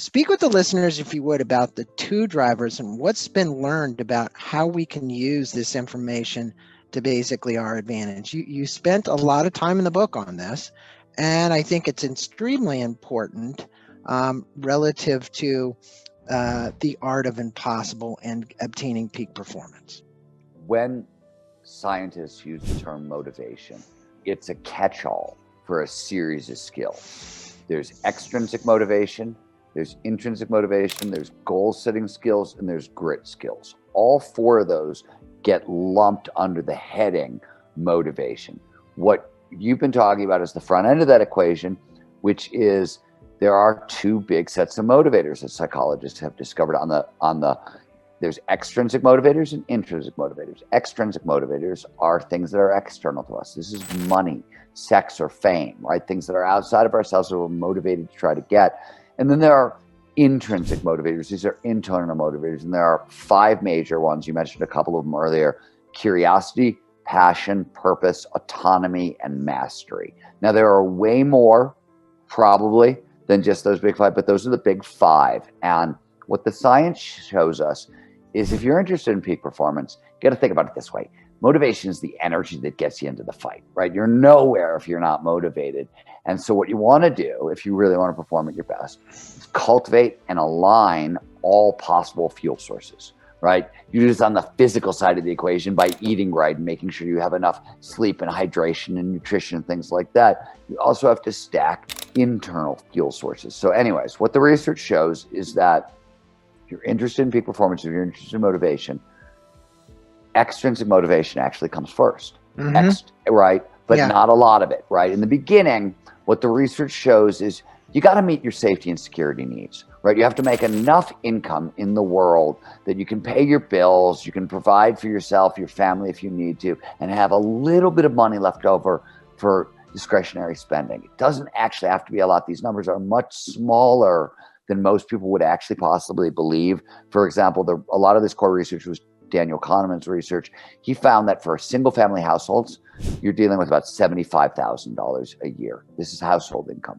Speak with the listeners, if you would, about the two drivers and what's been learned about how we can use this information to basically our advantage. You spent a lot of time in the book on this, and I think it's extremely important relative to the art of impossible and obtaining peak performance. When scientists use the term motivation, it's a catch-all for a series of skills. There's extrinsic motivation, there's intrinsic motivation, there's goal-setting skills, and there's grit skills. All four of those get lumped under the heading motivation. What you've been talking about is the front end of that equation, which is there are two big sets of motivators that psychologists have discovered there's extrinsic motivators and intrinsic motivators. Extrinsic motivators are things that are external to us. This is money, sex, or fame, right? Things that are outside of ourselves that we're motivated to try to get. And then there are intrinsic motivators. These are internal motivators. And there are five major ones. You mentioned a couple of them earlier: curiosity, passion, purpose, autonomy, and mastery. Now, there are way more, probably, than just those big five, but those are the big five. And what the science shows us is if you're interested in peak performance, you got to think about it this way. Motivation is the energy that gets you into the fight, right? You're nowhere if you're not motivated. And so what you want to do, if you really want to perform at your best, is cultivate and align all possible fuel sources, right? You do this on the physical side of the equation by eating right and making sure you have enough sleep and hydration and nutrition and things like that. You also have to stack internal fuel sources. So anyways, what the research shows is that if you're interested in peak performance, if you're interested in motivation, extrinsic motivation actually comes first, right? But not a lot of it, right? In the beginning, what the research shows is you got to meet your safety and security needs, right? You have to make enough income in the world that you can pay your bills, you can provide for yourself, your family if you need to, and have a little bit of money left over for discretionary spending. It doesn't actually have to be a lot. These numbers are much smaller than most people would actually possibly believe. For example, a lot of this core research was Daniel Kahneman's research. He found that for single family households, you're dealing with about $75,000 a year. This is household income.